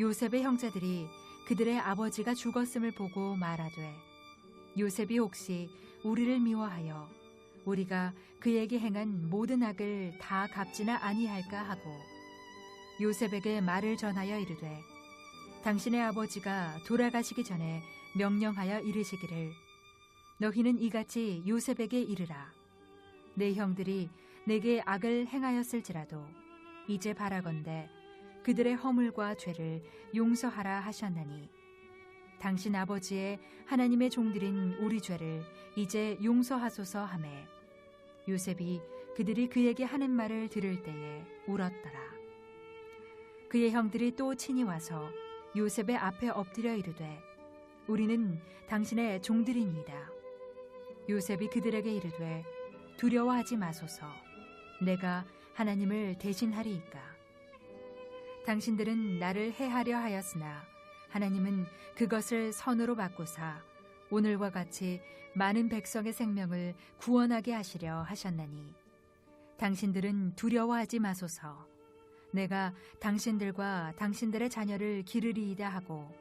요셉의 형제들이 그들의 아버지가 죽었음을 보고 말하되 요셉이 혹시 우리를 미워하여 우리가 그에게 행한 모든 악을 다 갚지나 아니할까 하고 요셉에게 말을 전하여 이르되 당신의 아버지가 돌아가시기 전에 명령하여 이르시기를 너희는 이같이 요셉에게 이르라. 내 형들이 내게 악을 행하였을지라도 이제 바라건대 그들의 허물과 죄를 용서하라 하셨나니 당신 아버지의 하나님의 종들인 우리 죄를 이제 용서하소서 하매 요셉이 그들이 그에게 하는 말을 들을 때에 울었더라. 그의 형들이 또 친히 와서 요셉의 앞에 엎드려 이르되 우리는 당신의 종들이니이다. 요셉이 그들에게 이르되 두려워하지 마소서. 내가 하나님을 대신하리이까. 당신들은 나를 해하려 하였으나 하나님은 그것을 선으로 바꾸사 오늘과 같이 많은 백성의 생명을 구원하게 하시려 하셨나니 당신들은 두려워하지 마소서. 내가 당신들과 당신들의 자녀를 기르리이다 하고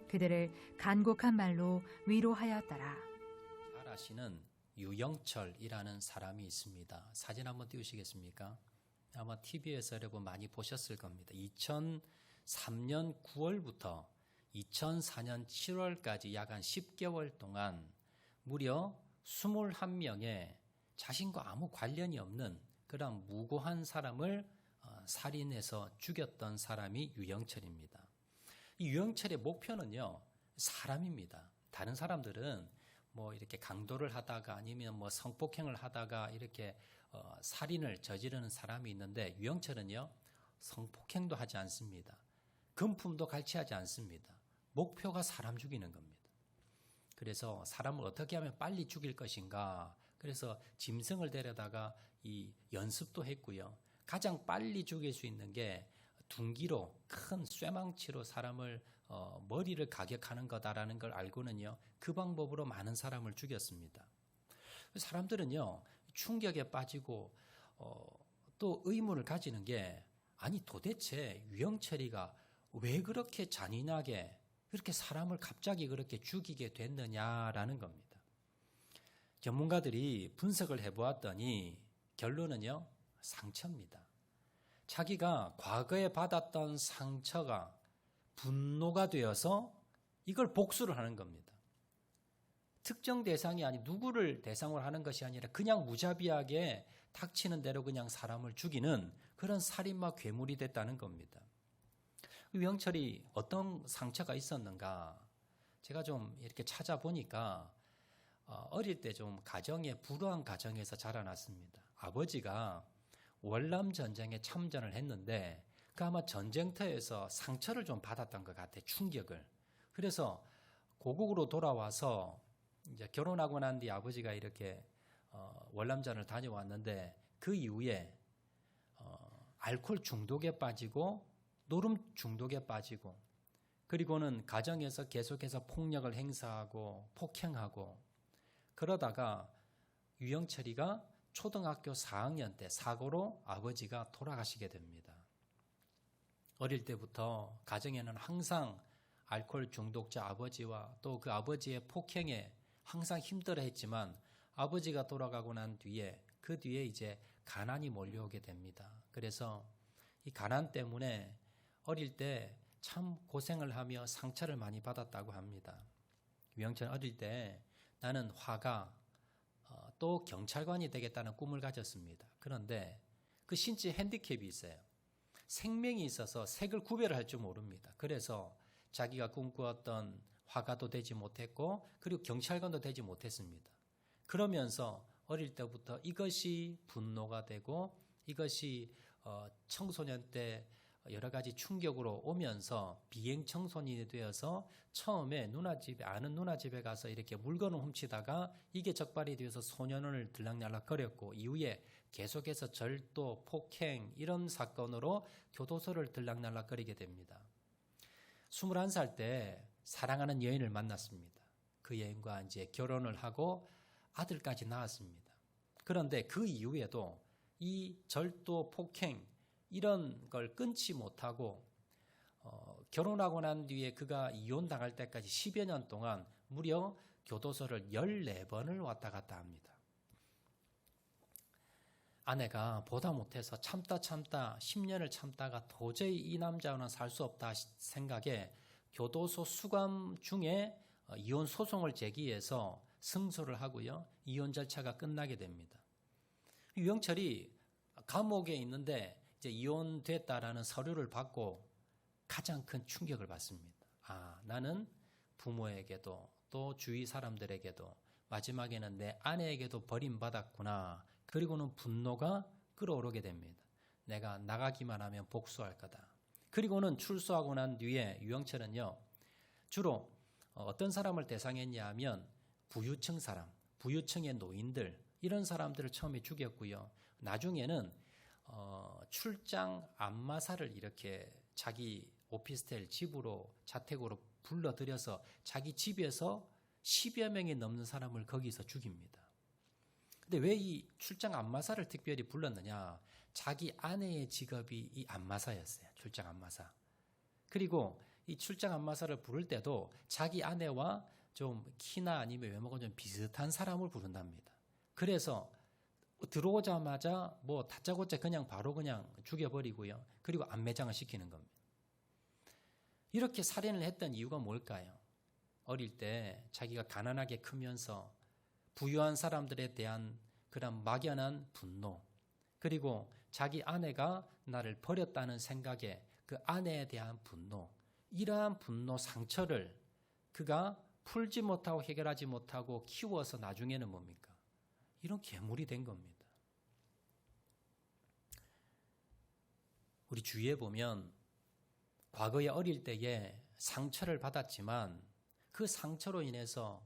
그들을 간곡한 말로 위로하였더라. 잘 아시는 유영철이라는 사람이 있습니다. 사진 한번 띄우시겠습니까? 아마 TV에서 여러분 많이 보셨을 겁니다. 2003년 9월부터 2004년 7월까지 약 한 10개월 동안 무려 21명의 자신과 아무 관련이 없는 그런 무고한 사람을 살인해서 죽였던 사람이 유영철입니다. 이 유영철의 목표는요, 사람입니다. 다른 사람들은 뭐 이렇게 강도를 하다가 아니면 뭐 성폭행을 하다가 이렇게 살인을 저지르는 사람이 있는데 유영철은요, 성폭행도 하지 않습니다. 금품도 갈취하지 않습니다. 목표가 사람 죽이는 겁니다. 그래서 사람을 어떻게 하면 빨리 죽일 것인가. 그래서 짐승을 데려다가 이 연습도 했고요. 가장 빨리 죽일 수 있는 게 둔기로 큰 쇠망치로 사람을 머리를 가격하는 거다라는 걸 알고는요. 그 방법으로 많은 사람을 죽였습니다. 사람들은요. 충격에 빠지고 또 의문을 가지는 게 아니 도대체 유영철이가 왜 그렇게 잔인하게 그렇게 사람을 갑자기 그렇게 죽이게 됐느냐라는 겁니다. 전문가들이 분석을 해보았더니 결론은요. 상처입니다. 자기가 과거에 받았던 상처가 분노가 되어서 이걸 복수를 하는 겁니다. 특정 대상이 아니 누구를 대상으로 하는 것이 아니라 그냥 무자비하게 닥치는 대로 그냥 사람을 죽이는 그런 살인마 괴물이 됐다는 겁니다. 유영철이 어떤 상처가 있었는가? 제가 좀 이렇게 찾아보니까 어릴 때 좀 불우한 가정에서 자라났습니다. 아버지가 월남 전쟁에 참전을 했는데 그 아마 전쟁터에서 상처를 좀 받았던 것 같아요. 충격을. 그래서 고국으로 돌아와서 이제 결혼하고 난 뒤 아버지가 이렇게 월남전을 다녀왔는데 그 이후에 알코올 중독에 빠지고 노름 중독에 빠지고 그리고는 가정에서 계속해서 폭력을 행사하고 폭행하고 그러다가 유영철이가 초등학교 4학년 때 사고로 아버지가 돌아가시게 됩니다. 어릴 때부터 가정에는 항상 알코올 중독자 아버지와 또 그 아버지의 폭행에 항상 힘들어했지만 아버지가 돌아가고 난 뒤에 그 뒤에 이제 가난이 몰려오게 됩니다. 그래서 이 가난 때문에 어릴 때 참 고생을 하며 상처를 많이 받았다고 합니다. 유영철은 어릴 때 나는 화가 또 경찰관이 되겠다는 꿈을 가졌습니다. 그런데 그 신체 핸디캡이 있어요. 생명이 있어서 색을 구별할 줄 모릅니다. 그래서 자기가 꿈꾸었던 화가도 되지 못했고 그리고 경찰관도 되지 못했습니다. 그러면서 어릴 때부터 이것이 분노가 되고 이것이 청소년 때 여러 가지 충격으로 오면서 비행 청소년이 되어서 처음에 아는 누나 집에 가서 이렇게 물건을 훔치다가 이게 적발이 되어서 소년원을 들락날락거렸고 이후에 계속해서 절도, 폭행 이런 사건으로 교도소를 들락날락거리게 됩니다. 21살 때 사랑하는 여인을 만났습니다. 그 여인과 이제 결혼을 하고 아들까지 낳았습니다. 그런데 그 이후에도 이 절도, 폭행 이런 걸 끊지 못하고 결혼하고 난 뒤에 그가 이혼당할 때까지 10여 년 동안 무려 교도소를 14번을 왔다 갔다 합니다. 아내가 보다 못해서 참다 10년을 참다가 도저히 이 남자와는 살 수 없다 생각에 교도소 수감 중에 이혼 소송을 제기해서 승소를 하고요. 이혼 절차가 끝나게 됩니다. 유영철이 감옥에 있는데 이제 이혼됐다라는 서류를 받고 가장 큰 충격을 받습니다. 나는 부모에게도 또 주위 사람들에게도 마지막에는 내 아내에게도 버림받았구나. 그리고는 분노가 끓어오르게 됩니다. 내가 나가기만 하면 복수할 거다. 그리고는 출소하고 난 뒤에 유영철은요. 주로 어떤 사람을 대상했냐 하면 부유층 사람, 부유층의 노인들 이런 사람들을 처음에 죽였고요. 나중에는 출장 안마사를 이렇게 자기 오피스텔 집으로 자택으로 불러들여서 자기 집에서 10여 명이 넘는 사람을 거기서 죽입니다. 근데 왜 이 출장 안마사를 특별히 불렀느냐? 자기 아내의 직업이 이 안마사였어요. 출장 안마사. 그리고 이 출장 안마사를 부를 때도 자기 아내와 좀 키나 아니면 외모가 좀 비슷한 사람을 부른답니다. 그래서 들어오자마자 뭐 다짜고짜 그냥 바로 그냥 죽여버리고요. 그리고 안매장을 시키는 겁니다. 이렇게 살인을 했던 이유가 뭘까요? 어릴 때 자기가 가난하게 크면서 부유한 사람들에 대한 그런 막연한 분노, 그리고 자기 아내가 나를 버렸다는 생각에 그 아내에 대한 분노, 이러한 분노 상처를 그가 풀지 못하고 해결하지 못하고 키워서 나중에는 뭡니까? 이런 괴물이 된 겁니다. 우리 주위에 보면 과거에 어릴 때에 상처를 받았지만 그 상처로 인해서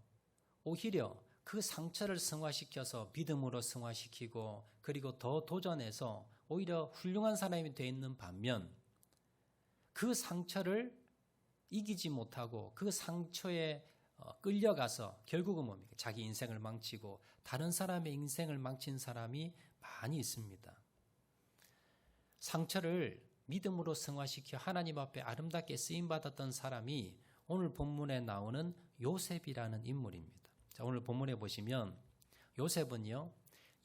오히려 그 상처를 승화시켜서 믿음으로 승화시키고 그리고 더 도전해서 오히려 훌륭한 사람이 되어 있는 반면 그 상처를 이기지 못하고 그 상처에 끌려가서 결국은 뭡니까? 자기 인생을 망치고 다른 사람의 인생을 망친 사람이 많이 있습니다. 상처를 믿음으로 승화시켜 하나님 앞에 아름답게 쓰임받았던 사람이 오늘 본문에 나오는 요셉이라는 인물입니다. 자, 오늘 본문에 보시면 요셉은요,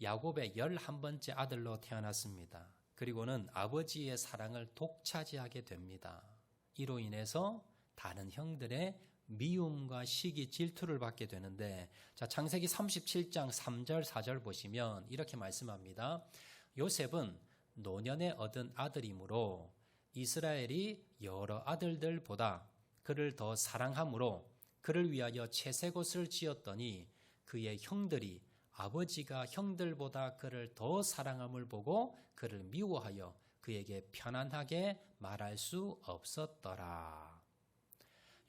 야곱의 11번째 아들로 태어났습니다. 그리고는 아버지의 사랑을 독차지하게 됩니다. 이로 인해서 다른 형들의 미움과 시기, 질투를 받게 되는데, 자, 창세기 37장 3절, 4절 보시면 이렇게 말씀합니다. 요셉은 노년에 얻은 아들이므로 이스라엘이 여러 아들들보다 그를 더 사랑함으로 그를 위하여 채색옷을 지었더니 그의 형들이 아버지가 형들보다 그를 더 사랑함을 보고 그를 미워하여 그에게 편안하게 말할 수 없었더라.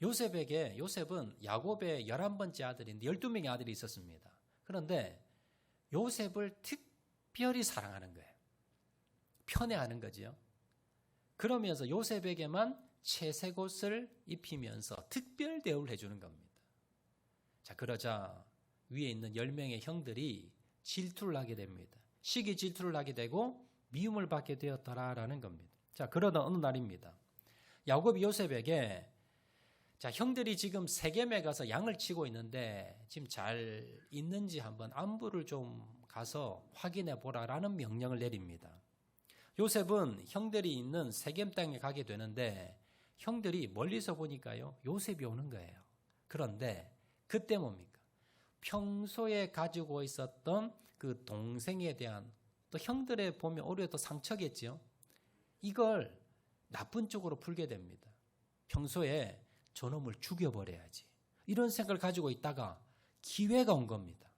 요셉은 야곱의 11번째 아들인데 12명의 아들이 있었습니다. 그런데 요셉을 특별히 사랑하는 거예요. 편애하는 거지요. 그러면서 요셉에게만 채색옷을 입히면서 특별 대우를 해주는 겁니다. 자, 그러자 위에 있는 10명의 형들이 질투를 하게 됩니다. 시기 질투를 하게 되고 미움을 받게 되었더라라는 겁니다. 자, 그러던 어느 날입니다. 야곱이 요셉에게 자, 형들이 지금 세겜에 가서 양을 치고 있는데 지금 잘 있는지 한번 안부를 좀 가서 확인해 보라라는 명령을 내립니다. 요셉은 형들이 있는 세겜 땅에 가게 되는데 형들이 멀리서 보니까요, 요셉이 오는 거예요. 그런데 그때 뭡니까? 평소에 가지고 있었던 그 동생에 대한 또 형들의 보면 오히려 또 상처겠죠. 이걸 나쁜 쪽으로 풀게 됩니다. 평소에 저놈을 죽여버려야지. 이런 생각을 가지고 있다가 기회가 온 겁니다.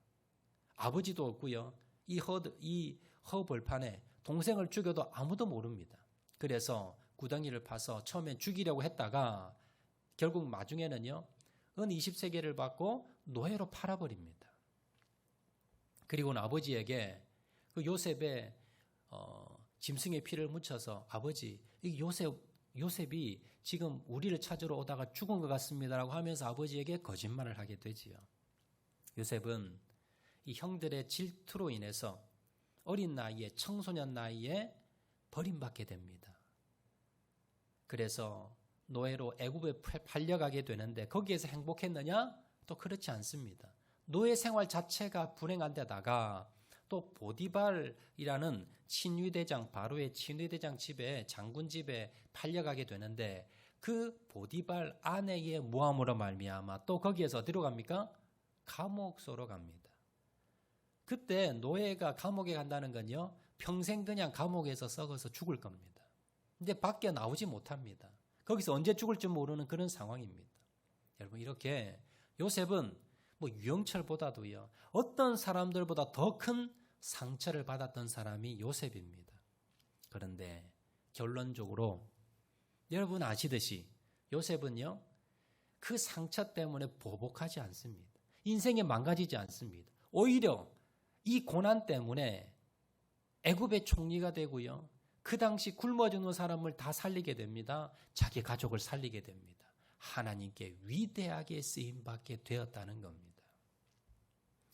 아버지도 없고요. 이 허벌판에 동생을 죽여도 아무도 모릅니다. 그래서 구덩이를 파서 처음엔 죽이려고 했다가 결국 나중에는요, 은 20세겔을 받고 노예로 팔아버립니다. 그리고는 아버지에게 그 요셉의 짐승의 피를 묻혀서 아버지, 이 요셉이 지금 우리를 찾으러 오다가 죽은 것 같습니다라고 하면서 아버지에게 거짓말을 하게 되지요. 요셉은 이 형들의 질투로 인해서 어린 나이에 청소년 나이에 버림받게 됩니다. 그래서 노예로 애굽에 팔려가게 되는데 거기에서 행복했느냐? 또 그렇지 않습니다. 노예 생활 자체가 불행한 데다가 또 보디발이라는 친위대장, 바로의 친위대장 집에, 장군 집에 팔려가게 되는데 그 보디발 아내의 모함으로 말미암아 또 거기에서 어디로 갑니까? 감옥소로 갑니다. 그때 노예가 감옥에 간다는 건요, 평생 그냥 감옥에서 썩어서 죽을 겁니다. 근데 밖에 나오지 못합니다. 거기서 언제 죽을지 모르는 그런 상황입니다. 여러분, 이렇게 요셉은 뭐 유영철보다도요, 어떤 사람들보다 더 큰 상처를 받았던 사람이 요셉입니다. 그런데 결론적으로 여러분 아시듯이 요셉은요, 그 상처 때문에 보복하지 않습니다. 인생이 망가지지 않습니다. 오히려 이 고난 때문에 애굽의 총리가 되고요, 그 당시 굶어 죽는 사람을 다 살리게 됩니다. 자기 가족을 살리게 됩니다. 하나님께 위대하게 쓰임받게 되었다는 겁니다.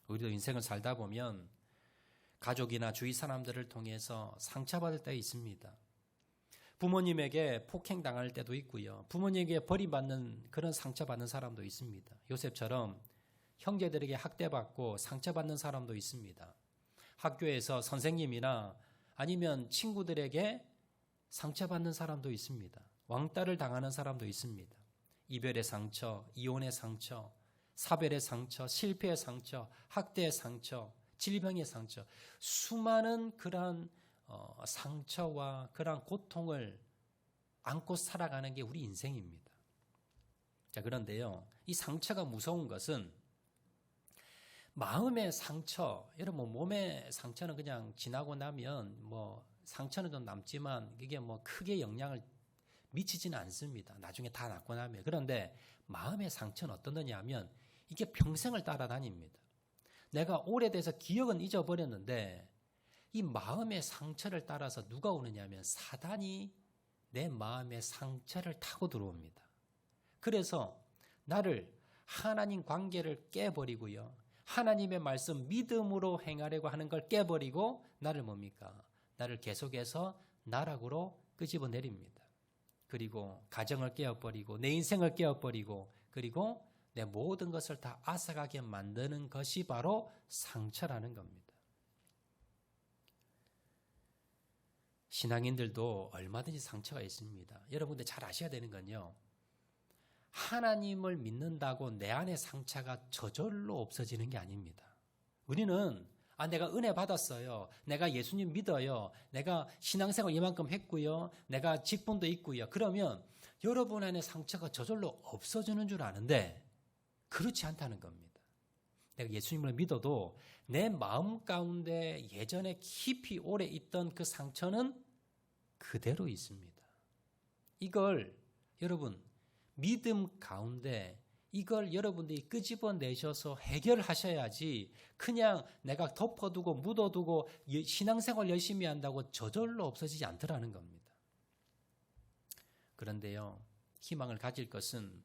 우리도 인생을 살다 보면 가족이나 주위 사람들을 통해서 상처받을 때가 있습니다. 부모님에게 폭행당할 때도 있고요, 부모님에게 버림받는 그런 상처받는 사람도 있습니다. 요셉처럼 형제들에게 학대받고 상처받는 사람도 있습니다. 학교에서 선생님이나 아니면 친구들에게 상처받는 사람도 있습니다. 왕따를 당하는 사람도 있습니다. 이별의 상처, 이혼의 상처, 사별의 상처, 실패의 상처, 학대의 상처, 질병의 상처, 수많은 그러한 상처와 그러한 고통을 안고 살아가는 게 우리 인생입니다. 자, 그런데요, 이 상처가 무서운 것은 마음의 상처, 여러분 몸의 상처는 그냥 지나고 나면 뭐 상처는 좀 남지만 이게 뭐 크게 영향을 미치지는 않습니다. 나중에 다 낫고 나면. 그런데 마음의 상처는 어떤 거냐 하면 이게 평생을 따라다닙니다. 내가 오래돼서 기억은 잊어버렸는데 이 마음의 상처를 따라서 누가 오느냐 하면 사단이 내 마음의 상처를 타고 들어옵니다. 그래서 나를 하나님 관계를 깨버리고요, 하나님의 말씀 믿음으로 행하려고 하는 걸 깨버리고 나를 뭡니까? 나를 계속해서 나락으로 끄집어 내립니다. 그리고 가정을 깨어버리고 내 인생을 깨어버리고 그리고 내 모든 것을 다 앗아가게 만드는 것이 바로 상처라는 겁니다. 신앙인들도 얼마든지 상처가 있습니다. 여러분들 잘 아셔야 되는 건요, 하나님을 믿는다고 내 안의 상처가 저절로 없어지는 게 아닙니다. 우리는 내가 은혜 받았어요, 내가 예수님 믿어요, 내가 신앙생활 이만큼 했고요, 내가 직분도 있고요, 그러면 여러분 안에 상처가 저절로 없어지는 줄 아는데 그렇지 않다는 겁니다. 내가 예수님을 믿어도 내 마음 가운데 예전에 깊이 오래 있던 그 상처는 그대로 있습니다. 이걸 여러분 믿음 가운데 이걸 여러분들이 끄집어내셔서 해결하셔야지, 그냥 내가 덮어두고 묻어두고 신앙생활 열심히 한다고 저절로 없어지지 않더라는 겁니다. 그런데요, 희망을 가질 것은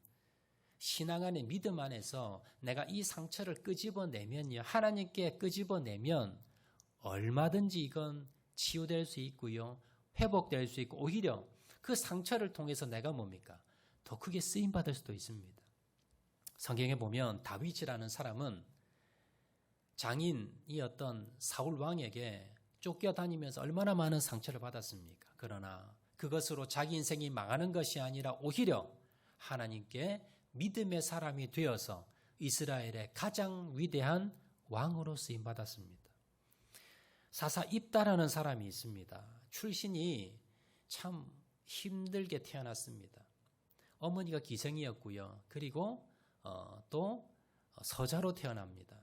신앙 안에 믿음 안에서 내가 이 상처를 끄집어내면요, 하나님께 끄집어내면 얼마든지 이건 치유될 수 있고요, 회복될 수 있고, 오히려 그 상처를 통해서 내가 뭡니까? 더 크게 쓰임받을 수도 있습니다. 성경에 보면 다윗이라는 사람은 장인이었던 사울 왕에게 쫓겨다니면서 얼마나 많은 상처를 받았습니까? 그러나 그것으로 자기 인생이 망하는 것이 아니라 오히려 하나님께 믿음의 사람이 되어서 이스라엘의 가장 위대한 왕으로 쓰임받았습니다. 사사 입다라는 사람이 있습니다. 출신이 참 힘들게 태어났습니다. 어머니가 기생이었고요. 그리고 또 서자로 태어납니다.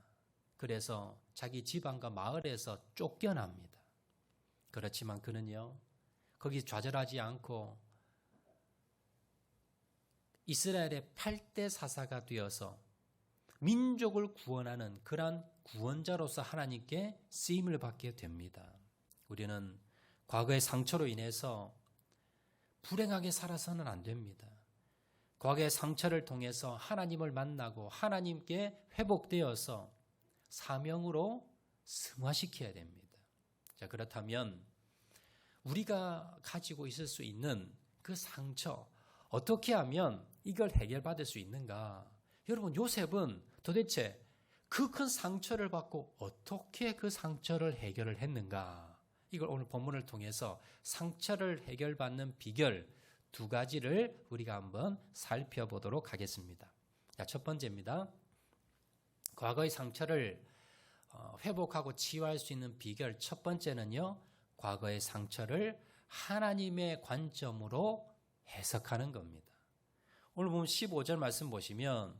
그래서 자기 지방과 마을에서 쫓겨납니다. 그렇지만 그는요, 거기 좌절하지 않고 이스라엘의 8대 사사가 되어서 민족을 구원하는 그러한 구원자로서 하나님께 쓰임을 받게 됩니다. 우리는 과거의 상처로 인해서 불행하게 살아서는 안 됩니다. 과거의 상처를 통해서 하나님을 만나고 하나님께 회복되어서 사명으로 승화시켜야 됩니다. 자, 그렇다면 우리가 가지고 있을 수 있는 그 상처, 어떻게 하면 이걸 해결받을 수 있는가? 여러분, 요셉은 도대체 그 큰 상처를 받고 어떻게 그 상처를 해결을 했는가? 이걸 오늘 본문을 통해서 상처를 해결받는 비결 2가지를 우리가 한번 살펴보도록 하겠습니다. 자, 첫 번째입니다. 과거의 상처를 회복하고 치유할 수 있는 비결 첫 번째는요, 과거의 상처를 하나님의 관점으로 해석하는 겁니다. 오늘 보면 15절 말씀 보시면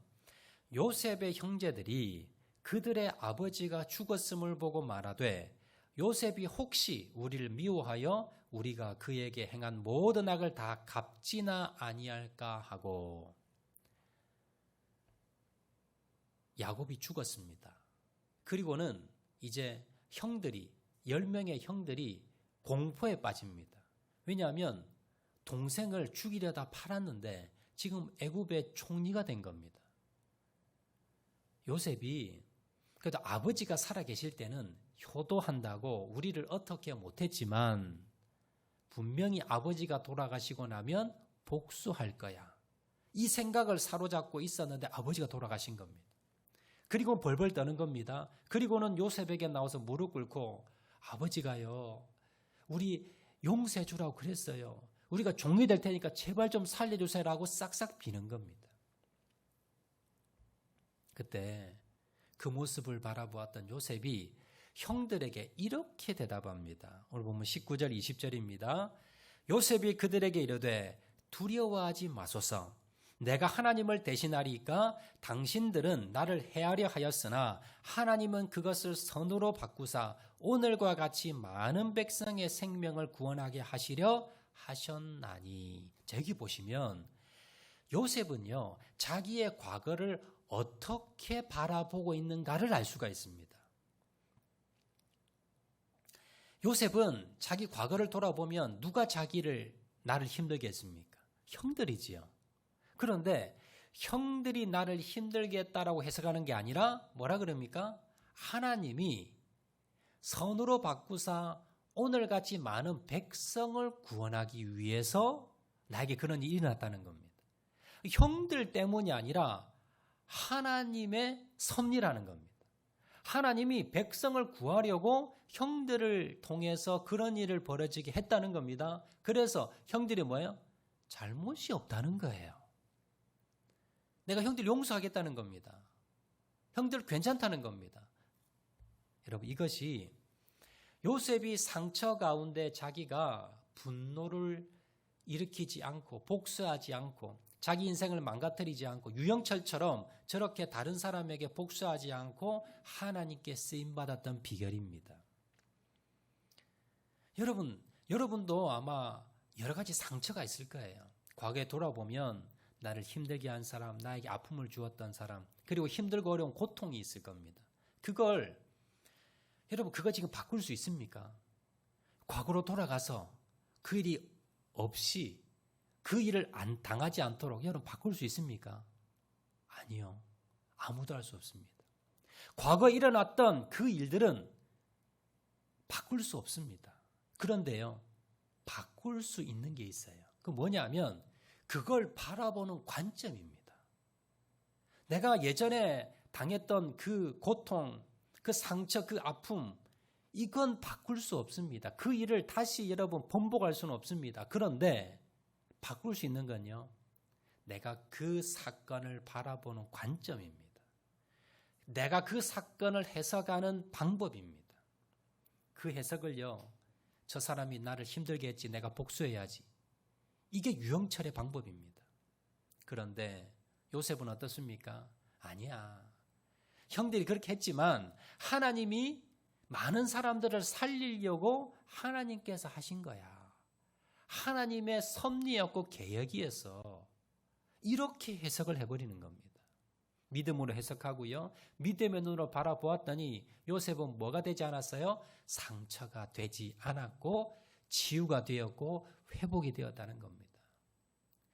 요셉의 형제들이 그들의 아버지가 죽었음을 보고 말하되 요셉이 혹시 우리를 미워하여 우리가 그에게 행한 모든 악을 다 갚지나 아니할까 하고. 야곱이 죽었습니다. 그리고는 이제 형들이 10명의 형들이 공포에 빠집니다. 왜냐하면 동생을 죽이려다 팔았는데 지금 애굽의 총리가 된 겁니다. 요셉이 그래도 아버지가 살아계실 때는 효도한다고 우리를 어떻게 못했지만 분명히 아버지가 돌아가시고 나면 복수할 거야. 이 생각을 사로잡고 있었는데 아버지가 돌아가신 겁니다. 그리고 벌벌 떠는 겁니다. 그리고는 요셉에게 나와서 무릎 꿇고 아버지가요, 우리 용서해 주라고 그랬어요. 우리가 종이 될 테니까 제발 좀 살려주세요라고 싹싹 비는 겁니다. 그때 그 모습을 바라보았던 요셉이 형들에게 이렇게 대답합니다. 오늘 보면 19절 20절입니다. 요셉이 그들에게 이르되 두려워하지 마소서. 내가 하나님을 대신하리까 당신들은 나를 해하려 하였으나 하나님은 그것을 선으로 바꾸사 오늘과 같이 많은 백성의 생명을 구원하게 하시려 하셨나니. 여기 보시면 요셉은요, 자기의 과거를 어떻게 바라보고 있는가를 알 수가 있습니다. 요셉은 자기 과거를 돌아보면 누가 나를 힘들게 했습니까? 형들이지요. 그런데 형들이 나를 힘들게 했다라고 해석하는 게 아니라 뭐라 그럽니까? 하나님이 선으로 바꾸사 오늘같이 많은 백성을 구원하기 위해서 나에게 그런 일이 일어났다는 겁니다. 형들 때문이 아니라 하나님의 섭리라는 겁니다. 하나님이 백성을 구하려고 형들을 통해서 그런 일을 벌어지게 했다는 겁니다. 그래서 형들이 뭐예요? 잘못이 없다는 거예요. 내가 형들 용서하겠다는 겁니다. 형들 괜찮다는 겁니다. 여러분, 이것이 요셉이 상처 가운데 자기가 분노를 일으키지 않고 복수하지 않고 자기 인생을 망가뜨리지 않고 유영철처럼 저렇게 다른 사람에게 복수하지 않고 하나님께 쓰임받았던 비결입니다. 여러분도 아마 여러 가지 상처가 있을 거예요. 과거에 돌아보면 나를 힘들게 한 사람, 나에게 아픔을 주었던 사람, 그리고 힘들고 어려운 고통이 있을 겁니다. 여러분, 그거 지금 바꿀 수 있습니까? 과거로 돌아가서 그 일이 없이 그 일을 당하지 않도록 여러분 바꿀 수 있습니까? 아니요. 아무도 할 수 없습니다. 과거에 일어났던 그 일들은 바꿀 수 없습니다. 그런데요, 바꿀 수 있는 게 있어요. 그 뭐냐면 그걸 바라보는 관점입니다. 내가 예전에 당했던 그 고통, 그 상처, 그 아픔, 이건 바꿀 수 없습니다. 그 일을 다시 여러분 번복할 수는 없습니다. 그런데 바꿀 수 있는 건요, 내가 그 사건을 바라보는 관점입니다. 내가 그 사건을 해석하는 방법입니다. 그 해석을요, 저 사람이 나를 힘들게 했지, 내가 복수해야지. 이게 유영철의 방법입니다. 그런데 요셉은 어떻습니까? 아니야. 형들이 그렇게 했지만 하나님이 많은 사람들을 살리려고 하나님께서 하신 거야. 하나님의 섭리였고 계획이어서 이렇게 해석을 해버리는 겁니다. 믿음으로 해석하고요, 믿음의 눈으로 바라보았더니 요셉은 뭐가 되지 않았어요? 상처가 되지 않았고 치유가 되었고 회복이 되었다는 겁니다.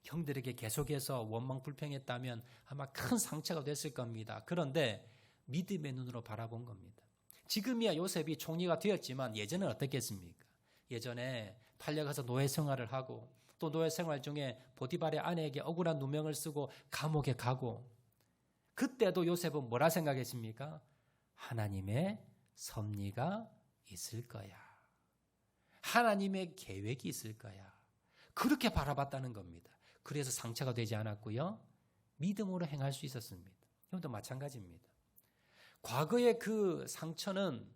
형들에게 계속해서 원망 불평했다면 아마 큰 상처가 됐을 겁니다. 그런데 믿음의 눈으로 바라본 겁니다. 지금이야 요셉이 총리가 되었지만 예전에는 어떻겠습니까? 예전에 팔려가서 노예 생활을 하고 또 노예 생활 중에 보디발의 아내에게 억울한 누명을 쓰고 감옥에 가고, 그때도 요셉은 뭐라 생각했습니까? 하나님의 섭리가 있을 거야. 하나님의 계획이 있을 거야. 그렇게 바라봤다는 겁니다. 그래서 상처가 되지 않았고요. 믿음으로 행할 수 있었습니다. 이것도 마찬가지입니다. 과거의 그 상처는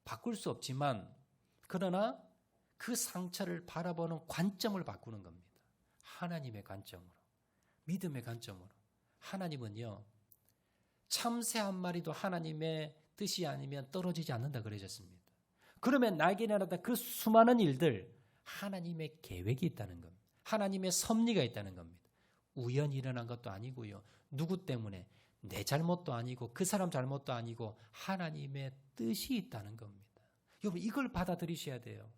바꿀 수 없지만, 그러나 그 상처를 바라보는 관점을 바꾸는 겁니다. 하나님의 관점으로, 믿음의 관점으로. 하나님은요, 참새 한 마리도 하나님의 뜻이 아니면 떨어지지 않는다 그러셨습니다. 그러면 나에게 일어났던 그 수많은 일들, 하나님의 계획이 있다는 겁니다. 하나님의 섭리가 있다는 겁니다. 우연히 일어난 것도 아니고요. 누구 때문에, 내 잘못도 아니고 그 사람 잘못도 아니고 하나님의 뜻이 있다는 겁니다. 여러분, 이걸 받아들이셔야 돼요.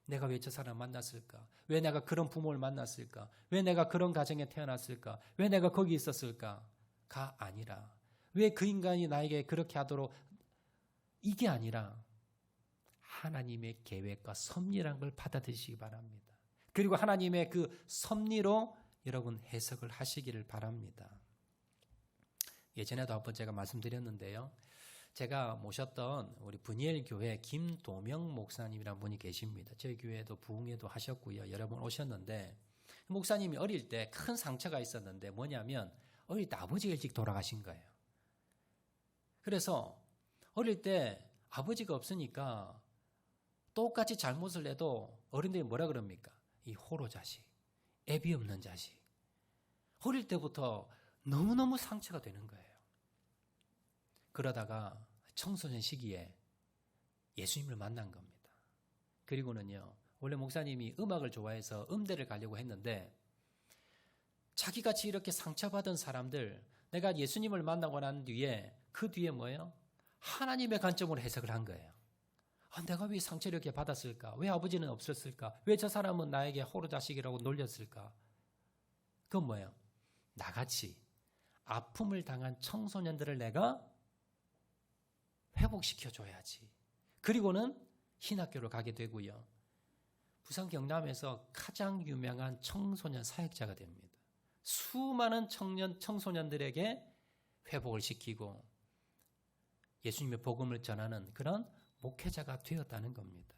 내가 왜 저 사람 만났을까? 왜 내가 그런 부모를 만났을까? 왜 내가 그런 가정에 태어났을까? 왜 내가 거기 있었을까?가 아니라, 왜 그 인간이 나에게 그렇게 하도록, 이게 아니라 하나님의 계획과 섭리라는 걸 받아들이시기 바랍니다. 그리고 하나님의 그 섭리로 여러분 해석을 하시기를 바랍니다. 예전에도 한번 제가 말씀드렸는데요. 제가 모셨던 우리 분이엘 교회 김도명 목사님이라는 분이 계십니다. 저희 교회도 부흥회도 하셨고요. 여러 번 오셨는데, 목사님이 어릴 때 큰 상처가 있었는데 뭐냐면 어릴 때 아버지가 일찍 돌아가신 거예요. 그래서 어릴 때 아버지가 없으니까 똑같이 잘못을 해도 어른들이 뭐라 그럽니까? 이 호로 자식, 애비 없는 자식. 어릴 때부터 너무너무 상처가 되는 거예요. 그러다가 청소년 시기에 예수님을 만난 겁니다. 그리고는요, 원래 목사님이 음악을 좋아해서 음대를 가려고 했는데, 자기같이 이렇게 상처받은 사람들, 내가 예수님을 만나고 난 뒤에, 그 뒤에 뭐예요? 하나님의 관점으로 해석을 한 거예요. 내가 왜 상처를 이렇게 받았을까? 왜 아버지는 없었을까? 왜 저 사람은 나에게 호로 자식이라고 놀렸을까? 그건 뭐예요? 나같이 아픔을 당한 청소년들을 내가 회복시켜줘야지. 그리고는 신학교를 가게 되고요. 부산 경남에서 가장 유명한 청소년 사역자가 됩니다. 수많은 청소년들에게 회복을 시키고 예수님의 복음을 전하는 그런 목회자가 되었다는 겁니다.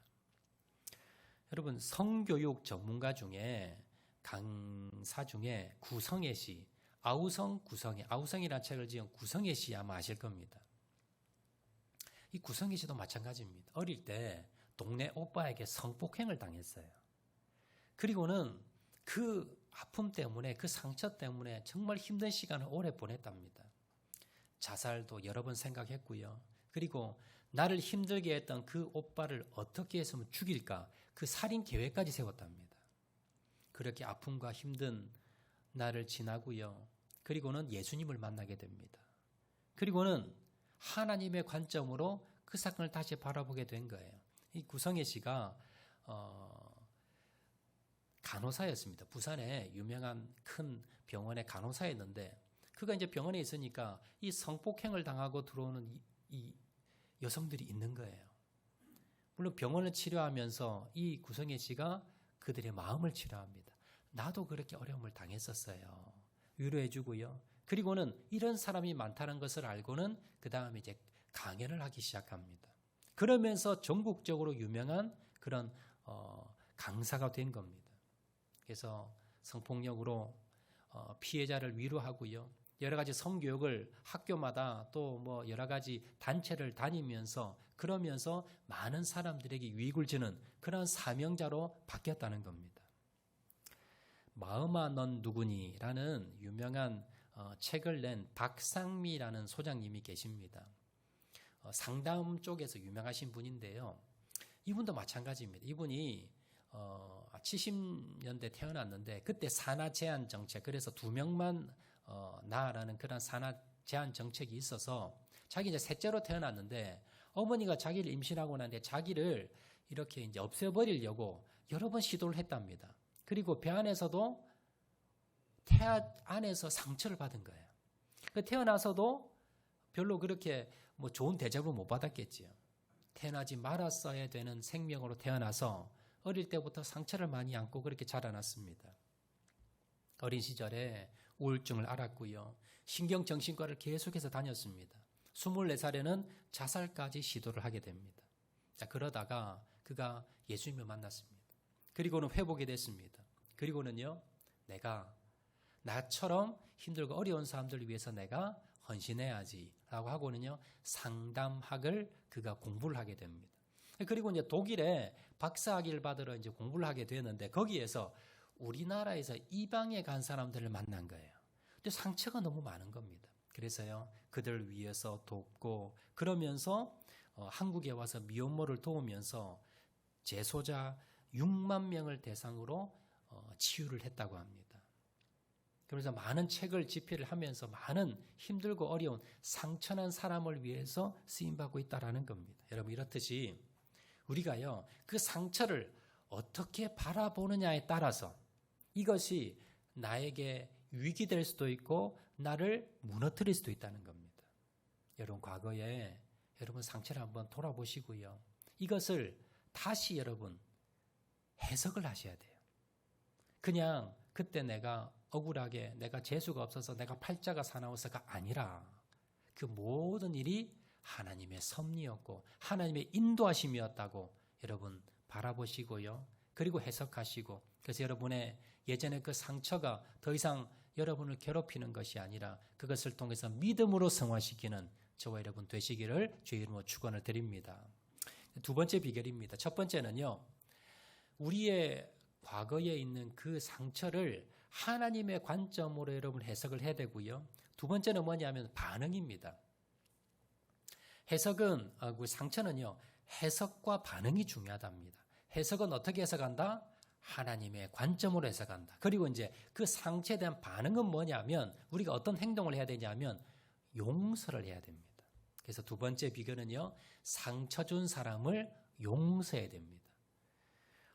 여러분, 성교육 전문가 중에, 강사 중에 구성애 씨, 아우성이라는 책을 지은 구성애 씨 아마 아실 겁니다. 이 구성애 씨도 마찬가지입니다. 어릴 때 동네 오빠에게 성폭행을 당했어요. 그리고는 그 아픔 때문에, 그 상처 때문에 정말 힘든 시간을 오래 보냈답니다. 자살도 여러 번 생각했고요. 그리고 나를 힘들게 했던 그 오빠를 어떻게 했으면 죽일까, 그 살인 계획까지 세웠답니다. 그렇게 아픔과 힘든 날을 지나고요. 그리고는 예수님을 만나게 됩니다. 그리고는 하나님의 관점으로 그 사건을 다시 바라보게 된 거예요. 이 구성애 씨가 간호사였습니다. 부산에 유명한 큰 병원의 간호사였는데, 그가 이제 병원에 있으니까 이 성폭행을 당하고 들어오는 이 여성들이 있는 거예요. 물론 병원을 치료하면서 이 구성애 씨가 그들의 마음을 치료합니다. 나도 그렇게 어려움을 당했었어요. 위로해주고요. 그리고는 이런 사람이 많다는 것을 알고는 그 다음에 이제 강연을 하기 시작합니다. 그러면서 전국적으로 유명한 그런 강사가 된 겁니다. 그래서 성폭력으로 피해자를 위로하고요. 여러 가지 성교육을 학교마다 또 뭐 여러 가지 단체를 다니면서, 그러면서 많은 사람들에게 유익을 주는 그런 사명자로 바뀌었다는 겁니다. 마음아 넌 누구니라는 유명한 책을 낸 박상미라는 소장님이 계십니다. 상담 쪽에서 유명하신 분인데요. 이분도 마찬가지입니다. 이분이 70년대 태어났는데, 그때 산하 제한 정책, 그래서 2명만 낳으라는 그런 산하 제한 정책이 있어서 자기 이제 셋째로 태어났는데, 어머니가 자기를 임신하고 난데 자기를 이렇게 이제 없애버리려고 여러 번 시도를 했답니다. 그리고 배 안에서도 태아 안에서 상처를 받은 거예요. 태어나서도 별로 그렇게 뭐 좋은 대접을 못 받았겠지요. 태어나지 말았어야 되는 생명으로 태어나서 어릴 때부터 상처를 많이 안고 그렇게 자라났습니다. 어린 시절에 우울증을 앓았고요. 신경정신과를 계속해서 다녔습니다. 24살에는 자살까지 시도를 하게 됩니다. 자, 그러다가 그가 예수님을 만났습니다. 그리고는 회복이 됐습니다. 그리고는요, 내가 나처럼 힘들고 어려운 사람들을 위해서 내가 헌신해야지 라고 하고는요, 상담학을 그가 공부를 하게 됩니다. 그리고 이제 독일에 박사학위를 받으러 이제 공부를 하게 되는데 거기에서 우리나라에서 이방에 간 사람들을 만난 거예요. 근데 상처가 너무 많은 겁니다. 그래서요, 그들을 위해서 돕고 그러면서 한국에 와서 미혼모를 도우면서 재소자 6만 명을 대상으로 치유를 했다고 합니다. 그래서 많은 책을 집필을 하면서 많은 힘들고 어려운 상처난 사람을 위해서 쓰임받고 있다는 겁니다. 여러분, 이렇듯이 우리가요, 그 상처를 어떻게 바라보느냐에 따라서 이것이 나에게 유익이 될 수도 있고 나를 무너뜨릴 수도 있다는 겁니다. 여러분, 과거에 여러분 상처를 한번 돌아보시고요. 이것을 다시 여러분 해석을 하셔야 돼요. 그냥 그때 내가 억울하게 내가 재수가 없어서 내가 팔자가 사나워서가 아니라 그 모든 일이 하나님의 섭리였고 하나님의 인도하심이었다고 여러분 바라보시고요. 그리고 해석하시고, 그래서 여러분의 예전에 그 상처가 더 이상 여러분을 괴롭히는 것이 아니라 그것을 통해서 믿음으로 성화시키는 저와 여러분 되시기를 주의 이름으로 축원을 드립니다. 두 번째 비결입니다. 첫 번째는요, 우리의 과거에 있는 그 상처를 하나님의 관점으로 여러분 해석을 해야 되고요. 두 번째는 뭐냐면 반응입니다. 해석은, 그 상처는요, 해석과 반응이 중요하답니다. 해석은 어떻게 해석한다? 하나님의 관점으로 해석한다. 그리고 이제 그 상처에 대한 반응은 뭐냐면 우리가 어떤 행동을 해야 되냐면 용서를 해야 됩니다. 그래서 두 번째 비결은요, 상처 준 사람을 용서해야 됩니다.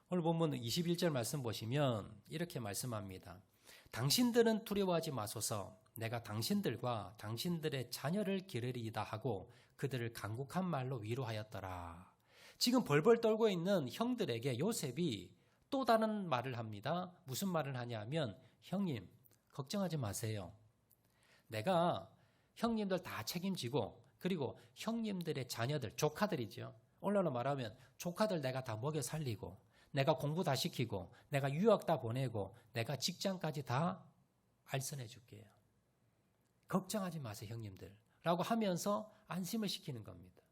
오늘 본문 21절 말씀 보시면 이렇게 말씀합니다. 당신들은 두려워하지 마소서. 내가 당신들과 당신들의 자녀를 기르리이다 하고 그들을 간곡한 말로 위로하였더라. 지금 벌벌 떨고 있는 형들에게 요셉이 또 다른 말을 합니다. 무슨 말을 하냐면, 형님 걱정하지 마세요. 내가 형님들 다 책임지고 그리고 형님들의 자녀들, 조카들이죠. 오늘로 말하면 조카들 내가 다 먹여 살리고 내가 공부 다 시키고 내가 유학 다 보내고 내가 직장까지 다 알선해 줄게요. 걱정하지 마세요 형님들 라고 하면서 안심을 시키는 겁니다.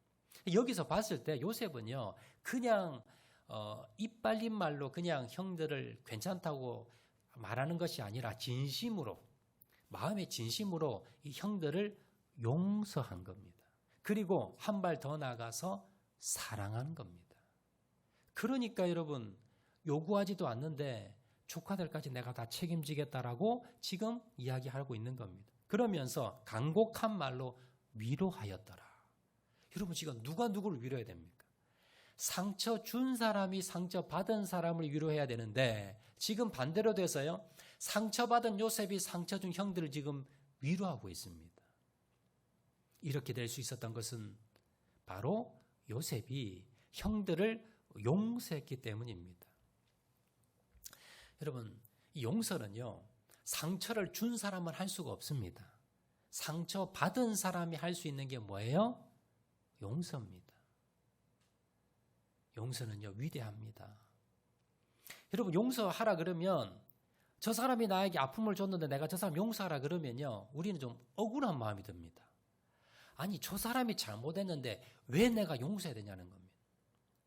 여기서 봤을 때 요셉은요, 그냥 입 발린 말로 그냥 형들을 괜찮다고 말하는 것이 아니라 진심으로, 마음의 진심으로 이 형들을 용서한 겁니다. 그리고 한 발 더 나가서 사랑하는 겁니다. 그러니까 여러분, 요구하지도 않는데 조카들까지 내가 다 책임지겠다라고 지금 이야기하고 있는 겁니다. 그러면서 간곡한 말로 위로하였더라. 여러분, 지금 누가 누구를 위로해야 됩니까? 상처 준 사람이 상처 받은 사람을 위로해야 되는데 지금 반대로 돼서요, 상처받은 요셉이 상처 준 형들을 지금 위로하고 있습니다. 이렇게 될 수 있었던 것은 바로 요셉이 형들을 용서했기 때문입니다. 여러분, 이 용서는요, 상처를 준 사람은 할 수가 없습니다. 상처 받은 사람이 할 수 있는 게 뭐예요? 용서입니다. 용서는요, 위대합니다. 여러분, 용서하라 그러면 저 사람이 나에게 아픔을 줬는데 내가 저 사람 용서하라 그러면요, 우리는 좀 억울한 마음이 듭니다. 아니, 저 사람이 잘못했는데 왜 내가 용서해야 되냐는 겁니다.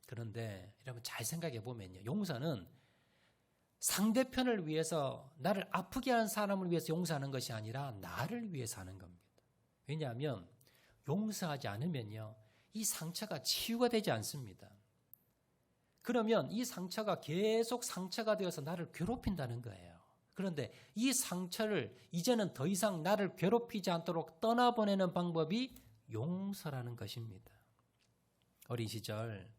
그런데 여러분 잘 생각해 보면요, 용서는 상대편을 위해서, 나를 아프게 한 사람을 위해서 용서하는 것이 아니라 나를 위해서 하는 겁니다. 왜냐하면 용서하지 않으면요, 이 상처가 치유가 되지 않습니다. 그러면 이 상처가 계속 상처가 되어서 나를 괴롭힌다는 거예요. 그런데 이 상처를 이제는 더 이상 나를 괴롭히지 않도록 떠나보내는 방법이 용서라는 것입니다. 어린 시절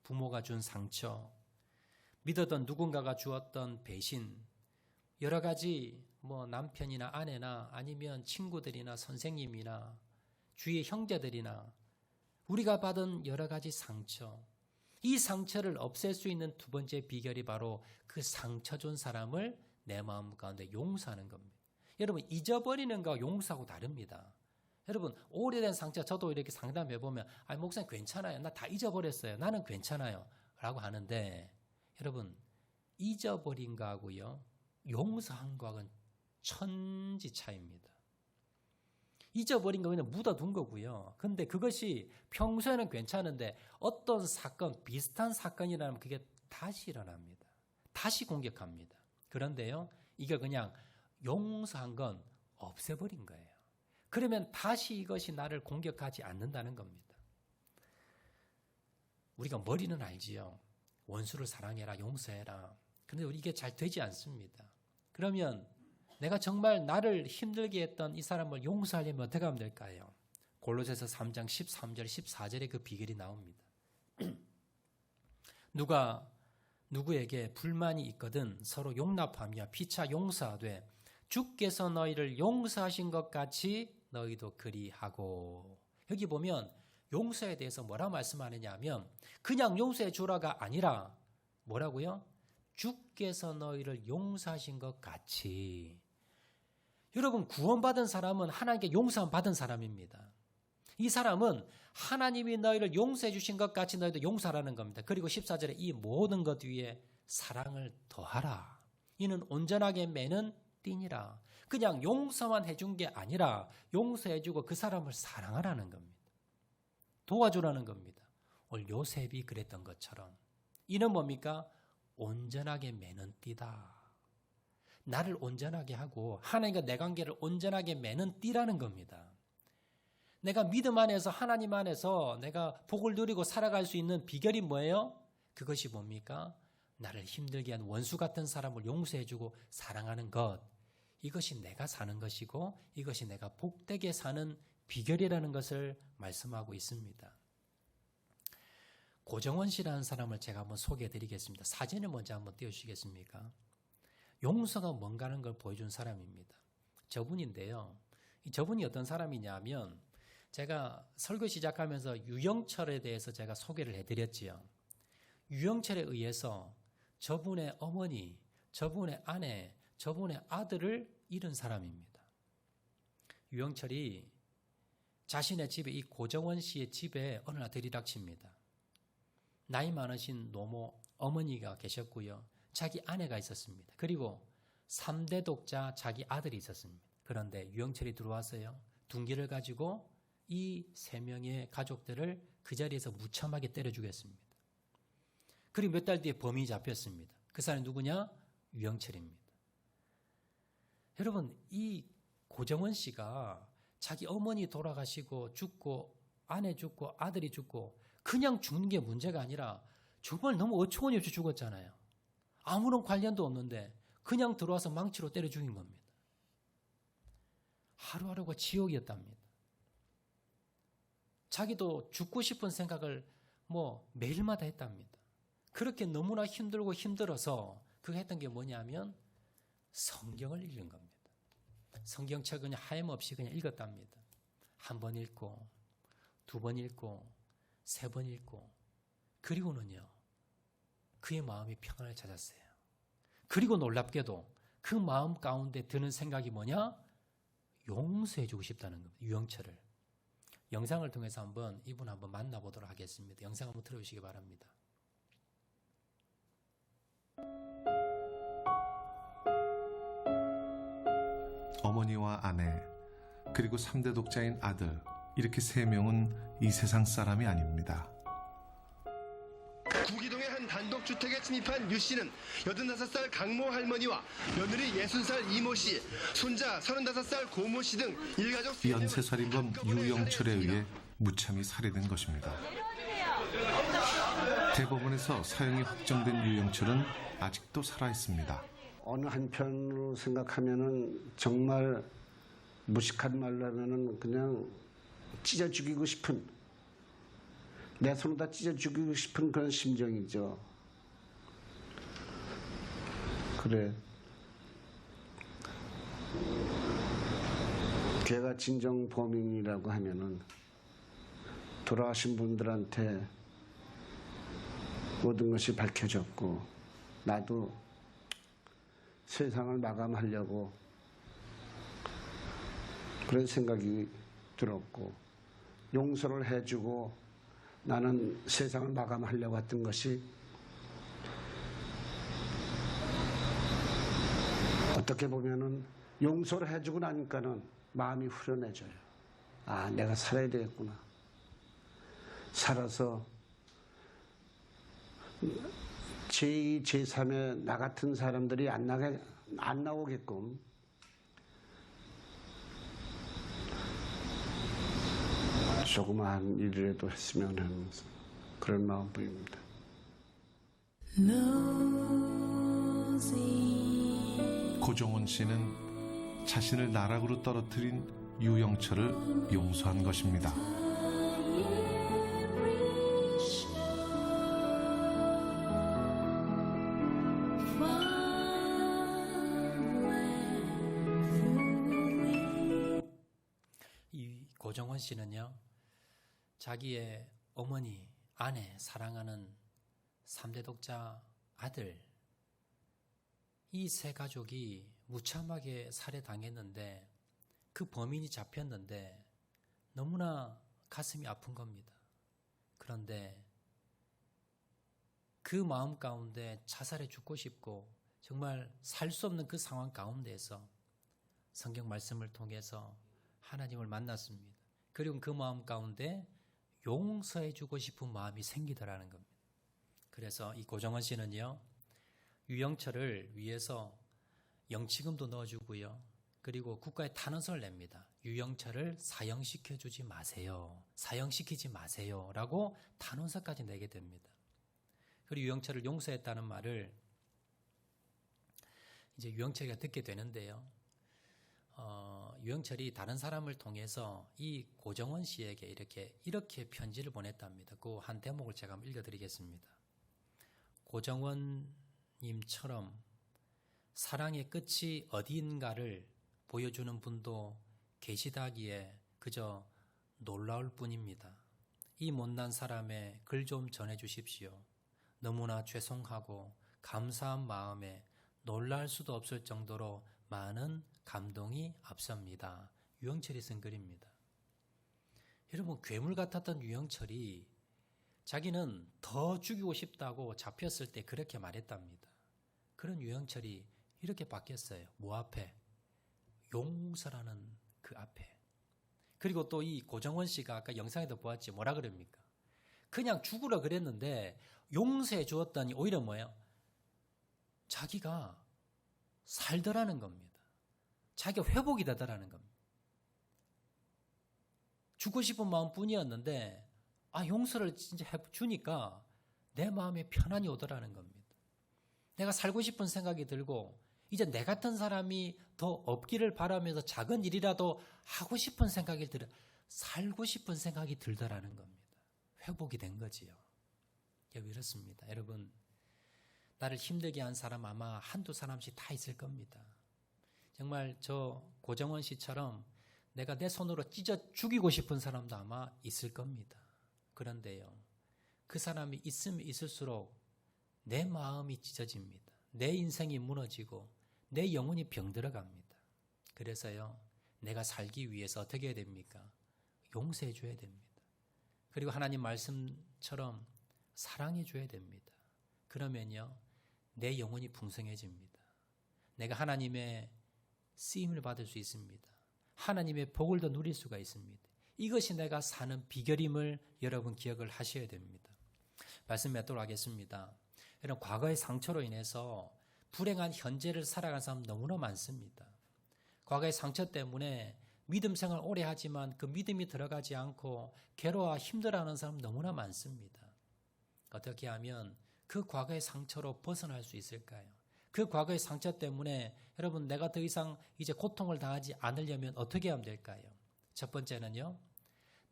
부모가 준 상처, 믿었던 누군가가 주었던 배신, 여러 가지 남편이나 아내나 아니면 친구들이나 선생님이나 주위의 형제들이나 우리가 받은 여러 가지 상처, 이 상처를 없앨 수 있는 두 번째 비결이 바로 그 상처 준 사람을 내 마음 가운데 용서하는 겁니다. 여러분, 잊어버리는 거와 용서하고 다릅니다. 여러분, 오래된 상처, 저도 이렇게 상담해 보면 목사님 괜찮아요. 나 다 잊어버렸어요. 나는 괜찮아요. 라고 하는데, 여러분, 잊어버린 거하고요, 용서한 거하고는 천지 차이입니다. 잊어버린 거 그냥 묻어둔 거고요. 근데 그것이 평소에는 괜찮은데 어떤 사건, 비슷한 사건이라면 그게 다시 일어납니다. 다시 공격합니다. 그런데요, 이게 그냥 용서한 건 없애버린 거예요. 그러면 다시 이것이 나를 공격하지 않는다는 겁니다. 우리가 머리는 알지요. 원수를 사랑해라, 용서해라. 그런데 이게 잘 되지 않습니다. 그러면 내가 정말 나를 힘들게 했던 이 사람을 용서하려면 어떻게 하면 될까요? 골로새서 3장 13절, 14절에 그 비결이 나옵니다. 누가 누구에게 불만이 있거든 서로 용납하며 피차 용서하되 주께서 너희를 용서하신 것 같이 너희도 그리하고. 여기 보면 용서에 대해서 뭐라 말씀하느냐 하면 그냥 용서해 주라가 아니라 뭐라고요? 주께서 너희를 용서하신 것 같이. 여러분, 구원받은 사람은 하나님께 용서함 받은 사람입니다. 이 사람은 하나님이 너희를 용서해 주신 것 같이 너희도 용서하라는 겁니다. 그리고 14절에 이 모든 것 위에 사랑을 더하라. 이는 온전하게 매는 띠니라. 그냥 용서만 해준 게 아니라 용서해주고 그 사람을 사랑하라는 겁니다. 도와주라는 겁니다. 오늘 요셉이 그랬던 것처럼 이는 뭡니까? 온전하게 매는 띠다. 나를 온전하게 하고 하나님과 내 관계를 온전하게 매는 띠라는 겁니다. 내가 믿음 안에서 하나님 안에서 내가 복을 누리고 살아갈 수 있는 비결이 뭐예요? 그것이 뭡니까? 나를 힘들게 한 원수 같은 사람을 용서해주고 사랑하는 것. 이것이 내가 사는 것이고 이것이 내가 복되게 사는 비결이라는 것을 말씀하고 있습니다. 고정원 씨라는 사람을 제가 한번 소개해 드리겠습니다. 사진을 먼저 한번 띄워주시겠습니까? 용서가 뭔가 하는 걸 보여준 사람입니다. 저분인데요. 저분이 어떤 사람이냐 하면 제가 설교 시작하면서 유영철에 대해서 제가 소개를 해드렸지요. 유영철에 의해서 저분의 어머니, 저분의 아내, 저분의 아들을 잃은 사람입니다. 유영철이 자신의 집에 이 고정원 씨의 집에 어느 날 들이닥칩니다. 나이 많으신 노모 어머니가 계셨고요. 자기 아내가 있었습니다. 그리고 3대 독자 자기 아들이 있었습니다. 그런데 유영철이 들어왔어요. 둔기를 가지고 이 3명의 가족들을 그 자리에서 무참하게 때려 죽였습니다. 그리고 몇 달 뒤에 범인이 잡혔습니다. 그 사람이 누구냐? 유영철입니다. 여러분, 이 고정원 씨가 자기 어머니 돌아가시고 죽고 아내 죽고 아들이 죽고 그냥 죽는 게 문제가 아니라 정말 너무 어처구니 없이 죽었잖아요. 아무런 관련도 없는데 그냥 들어와서 망치로 때려 죽인 겁니다. 하루하루가 지옥이었답니다. 자기도 죽고 싶은 생각을 매일마다 했답니다. 그렇게 너무나 힘들고 힘들어서 그가 했던 게 뭐냐면 성경을 읽은 겁니다. 성경책을 그냥 하염없이 그냥 읽었답니다. 한 번 읽고, 2번 읽고, 3번 읽고, 그리고는요, 그의 마음이 평안을 찾았어요. 그리고 놀랍게도 그 마음 가운데 드는 생각이 뭐냐? 용서해주고 싶다는 겁니다. 유영철을. 영상을 통해서 이분 한번 만나보도록 하겠습니다. 영상 한번 틀어주시기 바랍니다. 어머니와 아내, 그리고 3대 독자인 아들, 이렇게 3명은 이 세상 사람이 아닙니다. 구기동의 한 단독주택에 침입한 유 씨는 85살 강모 할머니와 며느리 60살 이모 씨, 손자 35살 고모 씨 등 일가족 연쇄살인범 유영철에 의해 무참히 살해된 것입니다. 대법원에서 사형이 확정된 유영철은 아직도 살아있습니다. 어느 한편으로 생각하면은 정말 무식한 말로 하면은 그냥 찢어 죽이고 싶은, 내 손으로 다 찢어 죽이고 싶은 그런 심정이죠. 그래. 걔가 진정 범인이라고 하면은 돌아가신 분들한테 모든 것이 밝혀졌고 나도 세상을 마감하려고 그런 생각이 들었고 용서를 해주고 나는 세상을 마감하려고 했던 것이 어떻게 보면은 용서를 해주고 나니까는 마음이 후련해져요. 아, 내가 살아야 되겠구나. 살아서 제2, 제3의 나 같은 사람들이 안 나오게끔 조그마한 일이라도 했으면 하는 그런 마음뿐입니다. 고정원 씨는 자신을 나락으로 떨어뜨린 유영철을 용서한 것입니다. 이 고정원 씨는요, 자기의 어머니, 아내, 사랑하는 3대 독자 아들, 이 세 가족이 무참하게 살해당했는데 그 범인이 잡혔는데 너무나 가슴이 아픈 겁니다. 그런데 그 마음 가운데 자살해 죽고 싶고 정말 살 수 없는 그 상황 가운데에서 성경 말씀을 통해서 하나님을 만났습니다. 그리고 그 마음 가운데 용서해 주고 싶은 마음이 생기더라는 겁니다. 그래서 이 고정원 씨는요, 유영철을 위해서 영치금도 넣어주고요. 그리고 국가에 탄원서를 냅니다. 유영철을 사형시키지 마세요. 라고 탄원서까지 내게 됩니다. 그리고 유영철을 용서했다는 말을 이제 유영철이가 듣게 되는데요. 유영철이 다른 사람을 통해서 이 고정원 씨에게 이렇게 편지를 보냈답니다. 그 한 대목을 제가 한번 읽어드리겠습니다. 고정원님처럼 사랑의 끝이 어디인가를 보여주는 분도 계시다기에 그저 놀라울 뿐입니다. 이 못난 사람의 글 좀 전해주십시오. 너무나 죄송하고 감사한 마음에 놀랄 수도 없을 정도로 많은 감동이 앞섭니다. 유영철이 쓴 글입니다. 여러분, 괴물 같았던 유영철이 자기는 더 죽이고 싶다고 잡혔을 때 그렇게 말했답니다. 그런 유영철이 이렇게 바뀌었어요. 뭐 앞에? 용서라는 그 앞에. 그리고 또 이 고정원 씨가 아까 영상에도 보았지, 뭐라 그럽니까? 그냥 죽으라 그랬는데 용서해 주었더니 오히려 뭐예요? 자기가 살더라는 겁니다. 자기가 회복이 되더라는 겁니다. 죽고 싶은 마음뿐이었는데 용서를 진짜 해주니까 내 마음에 편안이 오더라는 겁니다. 내가 살고 싶은 생각이 들고 이제 내 같은 사람이 더 없기를 바라면서 작은 일이라도 하고 싶은 생각이 살고 싶은 생각이 들더라는 겁니다. 회복이 된 거지요. 이렇습니다. 여러분, 나를 힘들게 한 사람 아마 한두 사람씩 다 있을 겁니다. 정말 저 고정원 씨처럼 내가 내 손으로 찢어 죽이고 싶은 사람도 아마 있을 겁니다. 그런데요, 그 사람이 있으면 있을수록 내 마음이 찢어집니다. 내 인생이 무너지고 내 영혼이 병들어 갑니다. 그래서요, 내가 살기 위해서 어떻게 해야 됩니까? 용서해 줘야 됩니다. 그리고 하나님 말씀처럼 사랑해 줘야 됩니다. 그러면요, 내 영혼이 풍성해집니다. 내가 하나님의 쓰임을 받을 수 있습니다. 하나님의 복을 더 누릴 수가 있습니다. 이것이 내가 사는 비결임을 여러분 기억을 하셔야 됩니다. 말씀 맺도록 하겠습니다. 여러분, 과거의 상처로 인해서 불행한 현재를 살아가는 사람 너무나 많습니다. 과거의 상처 때문에 믿음 생활 오래 하지만 그 믿음이 들어가지 않고 괴로워와 힘들어하는 사람 너무나 많습니다. 어떻게 하면 그 과거의 상처로 벗어날 수 있을까요? 그 과거의 상처 때문에 여러분, 내가 더 이상 이제 고통을 당하지 않으려면 어떻게 하면 될까요? 첫 번째는요,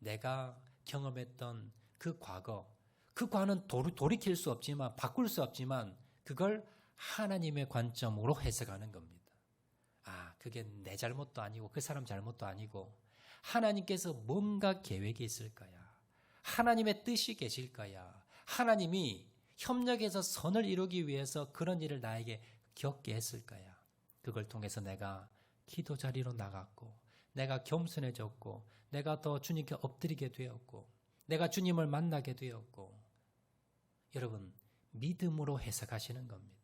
내가 경험했던 그 과거는 돌이킬 수 없지만, 바꿀 수 없지만 그걸 하나님의 관점으로 해석하는 겁니다. 그게 내 잘못도 아니고 그 사람 잘못도 아니고 하나님께서 뭔가 계획이 있을 거야. 하나님의 뜻이 계실 거야. 하나님이 협력해서 선을 이루기 위해서 그런 일을 나에게 겪게 했을 거야. 그걸 통해서 내가 기도 자리로 나갔고, 내가 겸손해졌고, 내가 더 주님께 엎드리게 되었고, 내가 주님을 만나게 되었고. 여러분, 믿음으로 해석하시는 겁니다.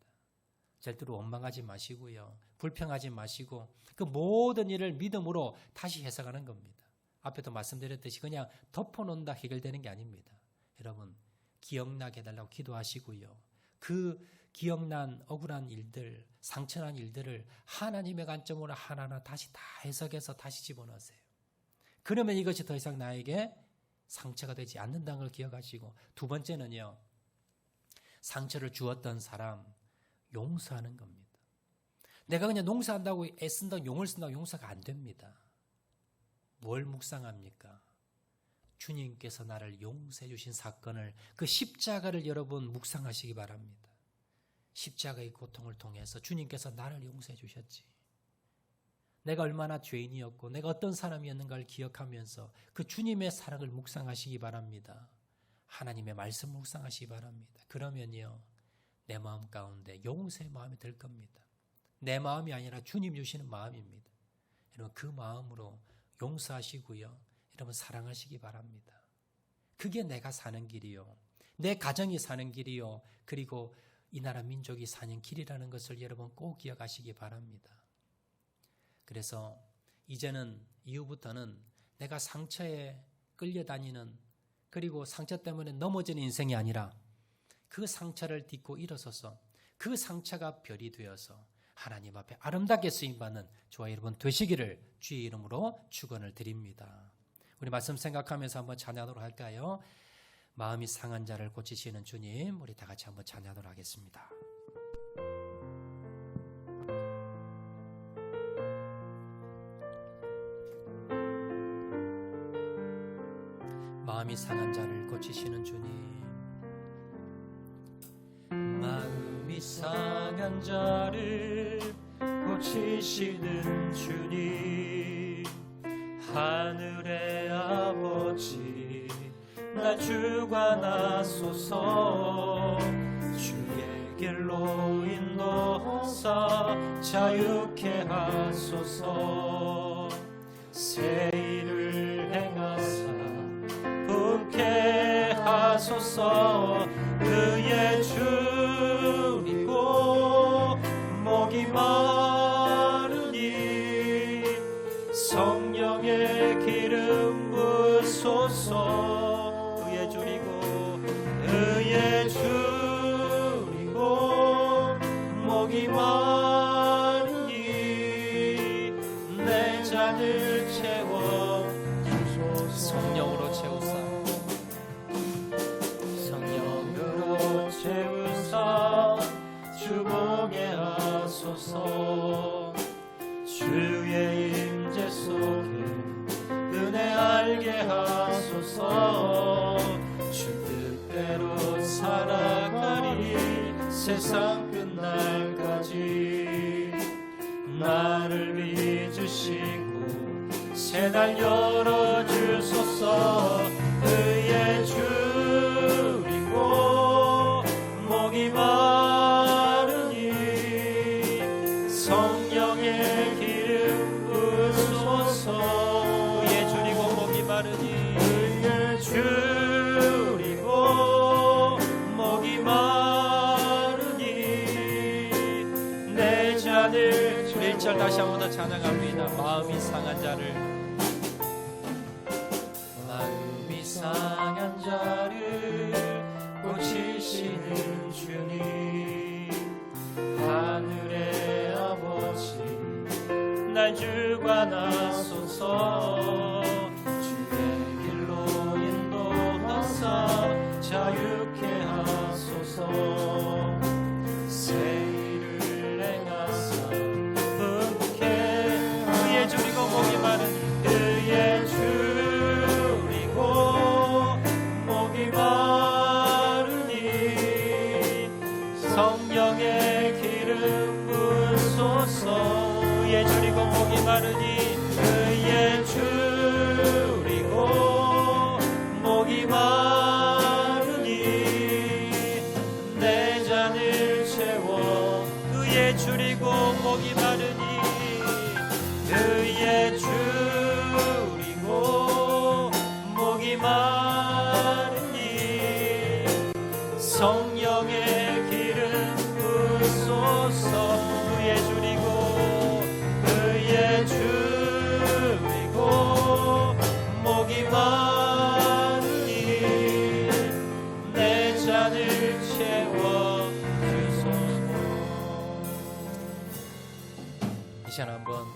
절대로 원망하지 마시고요. 불평하지 마시고 그 모든 일을 믿음으로 다시 해석하는 겁니다. 앞에도 말씀드렸듯이 그냥 덮어놓는다 해결되는 게 아닙니다. 여러분, 기억나게 해달라고 기도하시고요. 그 기억난 억울한 일들, 상처난 일들을 하나님의 관점으로 하나하나 다시 다 해석해서 다시 집어넣으세요. 그러면 이것이 더 이상 나에게 상처가 되지 않는다는 걸 기억하시고, 두 번째는요, 상처를 주었던 사람 용서하는 겁니다. 내가 그냥 농사한다고 애쓴다고 용을 쓴다고 용서가 안 됩니다. 뭘 묵상합니까? 주님께서 나를 용서해 주신 사건을, 그 십자가를 여러분 묵상하시기 바랍니다. 십자가의 고통을 통해서 주님께서 나를 용서해 주셨지. 내가 얼마나 죄인이었고 내가 어떤 사람이었는가를 기억하면서 그 주님의 사랑을 묵상하시기 바랍니다. 하나님의 말씀을 묵상하시기 바랍니다. 그러면요, 내 마음 가운데 용서의 마음이 들 겁니다. 내 마음이 아니라 주님 주시는 마음입니다. 여러분, 그 마음으로 용서하시고요, 여러분 사랑하시기 바랍니다. 그게 내가 사는 길이요, 내 가정이 사는 길이요, 그리고 이 나라 민족이 사는 길이라는 것을 여러분 꼭 기억하시기 바랍니다. 그래서 이제는 이후부터는 내가 상처에 끌려다니는, 그리고 상처 때문에 넘어지는 인생이 아니라 그 상처를 딛고 일어서서 그 상처가 별이 되어서 하나님 앞에 아름답게 쓰임받는 저와 여러분 되시기를 주의 이름으로 축원을 드립니다. 우리 말씀 생각하면서 한번 찬양하도록 할까요? 마음이 상한 자를 고치시는 주님, 우리 다 같이 한번 찬양하도록 하겠습니다. 마음이 상한 자를 고치시는 주님, 마음이 상한 자를 고치시는 주님, 하늘의 아버지 나 주관하소서. 주의 길로 인도하사 자유케 하소서. 새 일을 행하사 분케 하소서. 그의 줄이고 목이 마르니 성령의 기름 부소서. 그의 줄이고 목이 마르니 내 잔을 채워 주소서. 성령으로 채우사, 성령으로 채우사 주봉에 하소서. 주의 임재 속에 은혜 알게 하소서. 주 뜻대로 살아가리 세상 끝날까지. 나를 믿으시고 새날 열어주소서. 의의 줄이고 목이 마르니 성령의 기름 부소서. 의의 줄이고 목이 마르니 의의 줄이고 목이 마르니 내 잔을. 1절 다시 한 번 더 찬양합니다. 마음이 상한 자를, 마음이 상한 자를 고치시는 주님, 하늘의 아버지 날 주관하소서. 주의 길로 인도하사 자유케 하소서. 새 일을 행하사 분케. 의의 줄이고 목이 마른 의의 줄이고 목이 마르니 성령의 기름 부소서. 의의 줄이고 목이 마르니 의의 줄이고 목이 마르니 시간 한번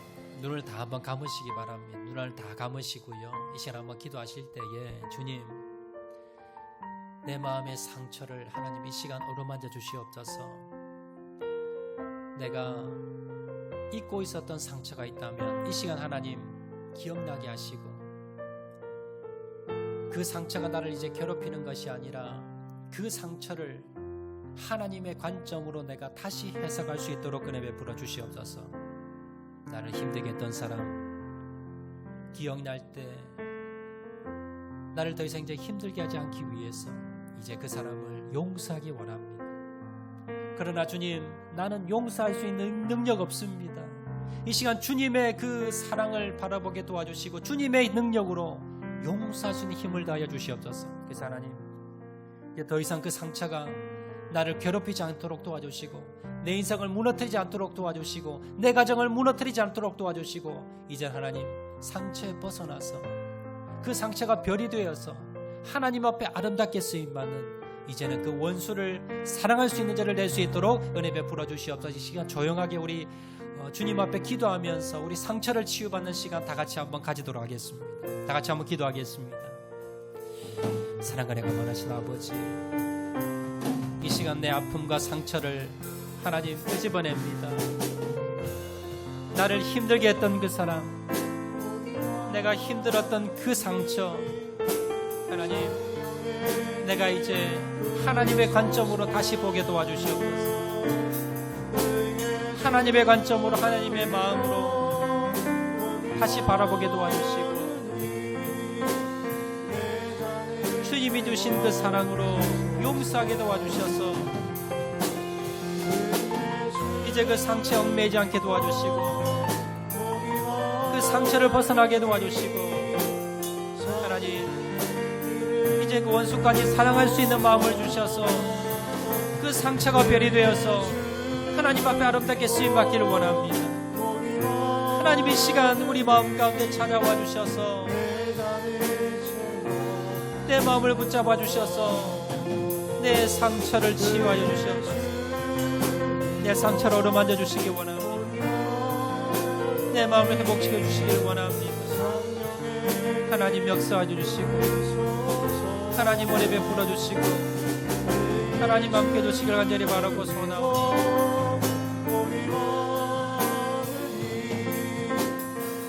눈을 다 한번 감으시기 바랍니다. 눈을 다 감으시고요. 이 시간 한번 기도하실 때에 주님, 내 마음의 상처를 하나님 이 시간 어루만져 주시옵소서. 내가 잊고 있었던 상처가 있다면 이 시간 하나님 기억나게 하시고, 그 상처가 나를 이제 괴롭히는 것이 아니라 그 상처를 하나님의 관점으로 내가 다시 해석할 수 있도록 은혜 베풀어 주시옵소서. 나를 힘들게 했던 사람, 기억날 때 나를 더 이상 이제 힘들게 하지 않기 위해서 이제 그 사람을 용서하기 원합니다. 그러나 주님, 나는 용서할 수 있는 능력 없습니다. 이 시간 주님의 그 사랑을 바라보게 도와주시고 주님의 능력으로 용서할 수 있는 힘을 다하여 주시옵소서. 그래서 하나님, 이제 더 이상 그 상처가 나를 괴롭히지 않도록 도와주시고, 내 인생을 무너뜨리지 않도록 도와주시고, 내 가정을 무너뜨리지 않도록 도와주시고, 이제 하나님 상처에 벗어나서 그 상처가 별이 되어서 하나님 앞에 아름답게 쓰임받는, 이제는 그 원수를 사랑할 수 있는 자를 낼 수 있도록 은혜 베풀어 주시옵소서. 이 시간 조용하게 우리 주님 앞에 기도하면서 우리 상처를 치유받는 시간 다 같이 한번 가지도록 하겠습니다. 다 같이 한번 기도하겠습니다. 사랑과 은혜가 많으신 아버지, 이 시간 내 아픔과 상처를 하나님 끄집어냅니다. 나를 힘들게 했던 그 사람, 내가 힘들었던 그 상처, 하나님, 내가 이제 하나님의 관점으로 다시 보게 도와주시옵소서. 하나님의 관점으로, 하나님의 마음으로 다시 바라보게 도와주시고, 주님이 주신 그 사랑으로 용서하게 도와주셔서 이제 그 상처에 얽매이지 않게 도와주시고, 그 상처를 벗어나게 도와주시고, 하나님, 이제 그 원수까지 사랑할 수 있는 마음을 주셔서 그 상처가 별이 되어서 하나님 앞에 아름답게 쓰임받기를 원합니다. 하나님, 이 시간 우리 마음 가운데 찾아와 주셔서 내 마음을 붙잡아 주셔서 내 상처를 치유하여 주시옵소서. 내 상처를 어루만져 주시기 원합니다. 내 마음을 회복시켜 주시길 원합니다. 하나님 역사해 주시고, 하나님 은혜 베풀어 주시고, 하나님 함께 해주시길 간절히 바라고 소원하오니,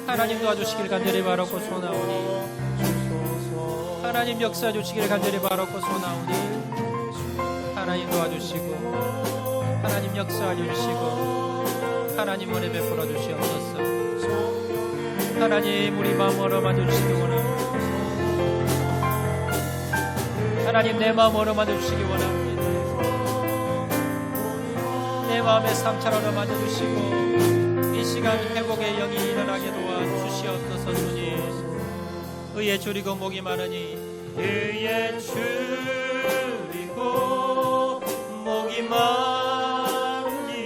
하나님 도와주시길 간절히 바라고 소원하오니, 하나님 역사해 주시길 간절히 바라고 소원하오니, 하나님 도와주시고 하나님 역사해 주시고 하나님 은혜 베풀어 주시옵소서. 하나님 우리 마음 어루만져 주시기 원합니다. 하나님 내 마음 어루만져 주시기 원합니다. 내 마음의 상처를 어루만져 주시고 이 시간 회복의 영이 일어나게 도와주시옵소서. 주님, 의에 줄이고 목이 마르니 의에 줄이고 목이 마르니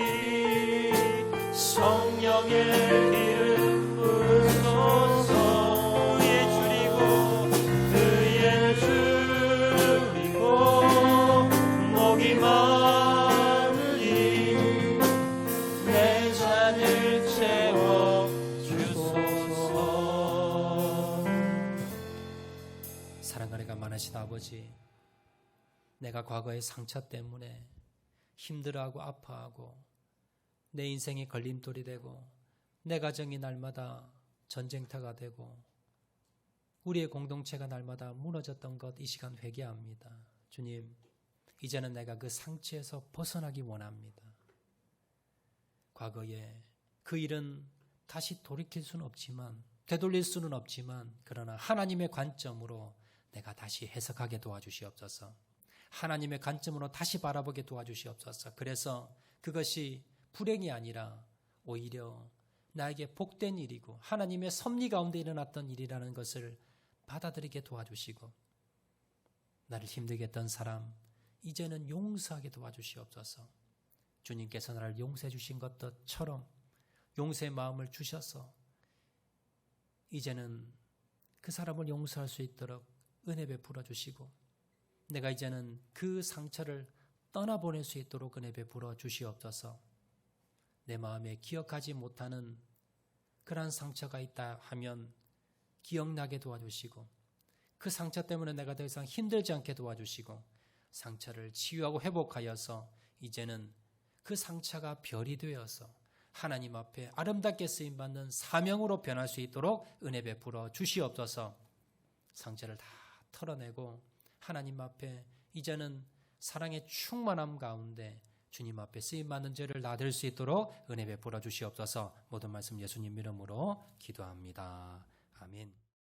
성령의 기름 부으소서. 의에 줄이고 목이 마르니 내 잔을 채워 주소서. 사랑과 은혜가 많으신 아버지, 내가 과거의 상처 때문에 힘들어하고 아파하고 내 인생이 걸림돌이 되고 내 가정이 날마다 전쟁터가 되고 우리의 공동체가 날마다 무너졌던 것, 이 시간 회개합니다. 주님, 이제는 내가 그 상처에서 벗어나기 원합니다. 과거에 그 일은 다시 돌이킬 수는 없지만, 되돌릴 수는 없지만, 그러나 하나님의 관점으로 내가 다시 해석하게 도와주시옵소서. 하나님의 관점으로 다시 바라보게 도와주시옵소서. 그래서 그것이 불행이 아니라 오히려 나에게 복된 일이고 하나님의 섭리 가운데 일어났던 일이라는 것을 받아들이게 도와주시고, 나를 힘들게 했던 사람 이제는 용서하게 도와주시옵소서. 주님께서 나를 용서해 주신 것처럼 용서의 마음을 주셔서 이제는 그 사람을 용서할 수 있도록 은혜 베풀어 주시고, 내가 이제는 그 상처를 떠나보낼 수 있도록 은혜 베풀어 주시옵소서. 내 마음에 기억하지 못하는 그러한 상처가 있다 하면 기억나게 도와주시고, 그 상처 때문에 내가 더 이상 힘들지 않게 도와주시고, 상처를 치유하고 회복하여서 이제는 그 상처가 별이 되어서 하나님 앞에 아름답게 쓰임받는 사명으로 변할 수 있도록 은혜 베풀어 주시옵소서. 상처를 다 털어내고 하나님 앞에 이제는 사랑의 충만함 가운데 주님 앞에 쓰임받는 죄를 나들 수 있도록 은혜 베풀어 주시옵소서. 모든 말씀 예수님 이름으로 기도합니다. 아멘.